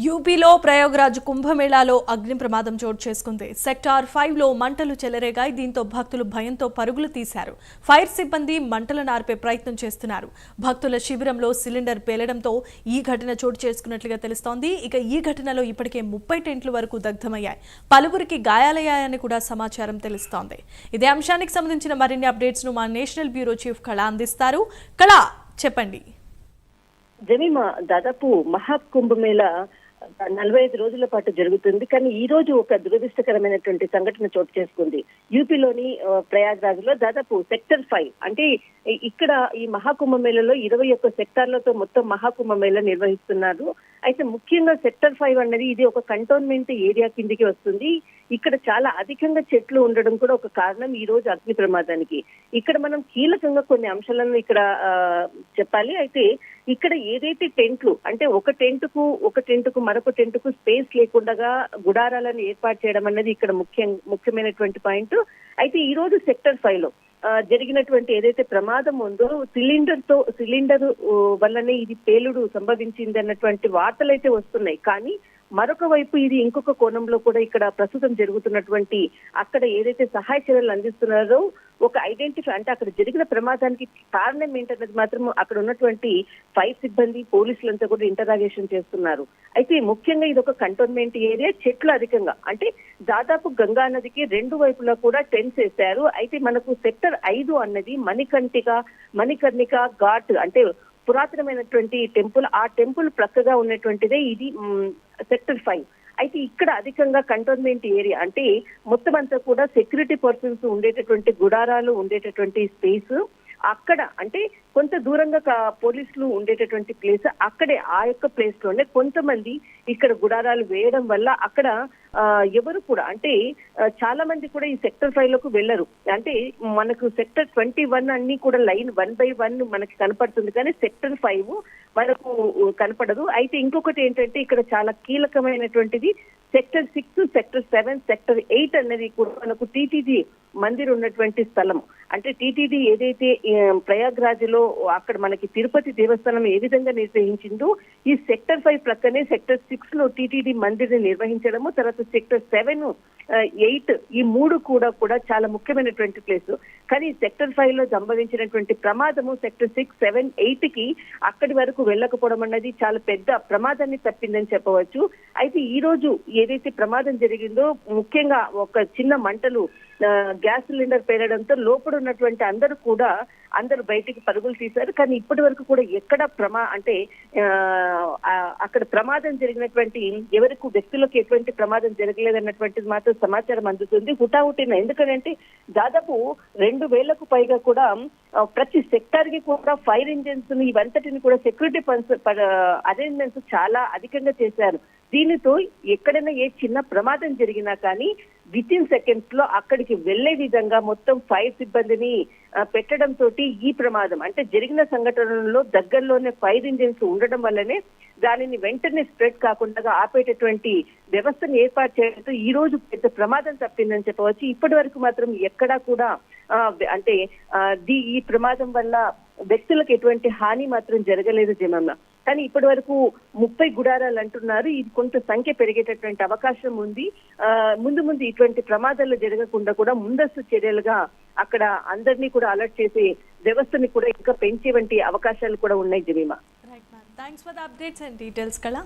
యూపీలో ప్రయాగ్రాజ్ కుంభమేళాలో అగ్ని ప్రమాదం చోటు చేసుకుంది. సెక్టార్ 5లో మంటలు చెలరేగాయి. దీంతో భక్తులు భయంతో పరుగులు తీశారు. ఫైర్ సిబ్బంది మంటలను ఆర్పే ప్రయత్నం చేస్తున్నారు. భక్తుల శిబిరంలో సిలిండర్ పేలడంతో ఈ ఘటన చోటు చేసుకున్నట్లుగా తెలుస్తోంది. ఇక ఈ ఘటనలో ఇప్పటికే 30 టెంట్లు వరకు దగ్ధమయ్యాయి. పలువురికి గాయాలయ్యాయని కూడా సమాచారం తెలుస్తోంది. ఇదే అంశానికి సంబంధించిన మరిన్ని అప్డేట్స్ ను మా నేషనల్ బ్యూరో చీఫ్ కళ అందిస్తారు. కళ, చెప్పండి. జమీమా, దాదాపు మహాకుంభమేళా 45 రోజుల పాటు జరుగుతుంది. కానీ ఈ రోజు ఒక దురదృష్టకరమైనటువంటి సంఘటన చోటు చేసుకుంది. యూపీలోని ప్రయాగ్రాజ్ లో దాదాపు సెక్టర్ 5 అంటే ఇక్కడ ఈ మహాకుంభమేళలో 21 సెక్టార్లతో మొత్తం మహాకుంభమేళ నిర్వహిస్తున్నారు. అయితే ముఖ్యంగా సెక్టర్ 5 అన్నది ఇది ఒక కంటోన్మెంట్ ఏరియా కిందికి వస్తుంది. ఇక్కడ చాలా అధికంగా చెట్లు ఉండడం కూడా ఒక కారణం ఈ రోజు అగ్ని ప్రమాదానికి. ఇక్కడ మనం కీలకంగా కొన్ని అంశాలను ఇక్కడ చెప్పాలి. అయితే ఇక్కడ ఏదైతే టెంట్లు అంటే ఒక టెంట్ కు మరొక టెంట్ కు స్పేస్ లేకుండా గుడారాలను ఏర్పాటు చేయడం అన్నది ఇక్కడ ముఖ్యమైనటువంటి పాయింట్. అయితే ఈ రోజు సెక్టర్ 5 లో జరిగినటువంటి ఏదైతే ప్రమాదం ఉందో సిలిండర్ వల్లనే ఇది పేలుడు సంభవించింది అన్నటువంటి వార్తలు అయితే వస్తున్నాయి. కానీ మరొక వైపు ఇది ఇంకొక కోణంలో కూడా ఇక్కడ ప్రస్తుతం జరుగుతున్నటువంటి అక్కడ ఏదైతే సహాయ చర్యలు అందిస్తున్నారో ఒక ఐడెంటిఫై అంటే అక్కడ జరిగిన ప్రమాదానికి కారణం ఏంటన్నది మాత్రం అక్కడ ఉన్నటువంటి ఫైర్ సిబ్బంది పోలీసులంతా కూడా ఇంటరాగేషన్ చేస్తున్నారు. అయితే ముఖ్యంగా ఇది ఒక కంటోన్మెంట్ ఏరియా, చెట్లు అధికంగా అంటే దాదాపు గంగా నదికి 2 వైపులా కూడా టెంట్స్ వేశారు. అయితే మనకు సెక్టర్ 5 అన్నది మణికర్ణిక ఘాట్ అంటే పురాతనమైనటువంటి టెంపుల్. ఆ టెంపుల్ ప్రక్కగా ఉన్నటువంటిదే ఇది సెక్టర్ 5. అయితే ఇక్కడ అధికంగా కంటోన్మెంట్ ఏరియా అంటే మొత్తం అంతా కూడా సెక్యూరిటీ పర్సన్స్ ఉండేటటువంటి గుడారాలు ఉండేటటువంటి స్పేస్. అక్కడ అంటే కొంత దూరంగా పోలీసులు ఉండేటటువంటి ప్లేస్. అక్కడే ఆ యొక్క ప్లేస్ లోనే కొంతమంది ఇక్కడ గుడారాలు వేయడం వల్ల అక్కడ ఎవరు కూడా అంటే చాలా మంది కూడా ఈ సెక్టర్ 5 లోకి వెళ్ళరు. అంటే మనకు సెక్టర్ 21 అన్ని కూడా లైన్ 1 by 1 మనకి కనపడుతుంది, కానీ సెక్టర్ 5 మనకు కనపడదు. అయితే ఇంకొకటి ఏంటంటే ఇక్కడ చాలా కీలకమైనటువంటిది సెక్టర్ 6, సెక్టర్ 7, సెక్టర్ 8 అనేది కూడా మనకు టీటీడీ మందిర్ ఉన్నటువంటి స్థలం. అంటే టీటీడీ ఏదైతే ప్రయాగ్రాజ్ లో అక్కడ మనకి తిరుపతి దేవస్థానం ఏ విధంగా నిర్వహించిందో ఈ సెక్టర్ 5 ప్రక్కనే సెక్టర్ 6 లో టీటీడీ మందిర్ ని నిర్వహించడము, తర్వాత సెక్టర్ 7, 8 ఈ 3 కూడా చాలా ముఖ్యమైనటువంటి ప్లేస్. కానీ సెక్టర్ 5 లో సంభవించినటువంటి ప్రమాదము సెక్టర్ 6, 7, 8 కి అక్కడి వరకు వెళ్ళకపోవడం అన్నది చాలా పెద్ద ప్రమాదాన్ని తప్పిందని చెప్పవచ్చు. అయితే ఈ రోజు ఏదైతే ప్రమాదం జరిగిందో ముఖ్యంగా ఒక చిన్న మంటలు గ్యాస్ సిలిండర్ పేలడంతో లోపల ఉన్నటువంటి అందరూ బయటికి పరుగులు తీశారు. కానీ ఇప్పటి వరకు కూడా ఎక్కడ అంటే అక్కడ ప్రమాదం జరిగినటువంటి ఎవరికి వ్యక్తులకు ఎటువంటి ప్రమాదం జరగలేదన్నటువంటిది మాత్రం సమాచారం అందుతుంది. హుటాహుటిన ఎందుకంటే దాదాపు 2000కు పైగా కూడా ప్రతి సెక్టార్ కి కూడా ఫైర్ ఇంజిన్స్ ఇవంతటిని కూడా సెక్యూరిటీ అరేంజ్మెంట్స్ చాలా అధికంగా చేశారు. దీనితో ఎక్కడైనా ఏ చిన్న ప్రమాదం జరిగినా కానీ వితిన్ సెకండ్స్ లో అక్కడికి వెళ్లే విధంగా మొత్తం ఫైర్ సిబ్బందిని పెట్టడంతో ఈ ప్రమాదం అంటే జరిగిన సంఘటనలో దగ్గరలోనే ఫైర్ ఇంజిన్స్ ఉండడం వల్లనే దానిని వెంటనే స్ప్రెడ్ కాకుండా ఆపేటటువంటి వ్యవస్థను ఏర్పాటు చేయడంతో ఈ రోజు పెద్ద ప్రమాదం తప్పిందని చెప్పవచ్చు. ఇప్పటి వరకు మాత్రం ఎక్కడా కూడా అంటే ఈ ప్రమాదం వల్ల వ్యక్తులకు ఎటువంటి హాని మాత్రం జరగలేదు జమమ్మ. కానీ ఇప్పటి వరకు 30 గుడారాలు అంటున్నారు. ఇది కొంత సంఖ్య పెరిగేటటువంటి అవకాశం ఉంది. ముందు ఇటువంటి ప్రమాదాలు జరగకుండా కూడా ముందస్తు చర్యలుగా అక్కడ అందరినీ కూడా అలర్ట్ చేసే వ్యవస్థని కూడా ఇంకా పెంచే వంటి అవకాశాలు కూడా ఉన్నాయి Jemimah. Thanks for the updates and details కళ.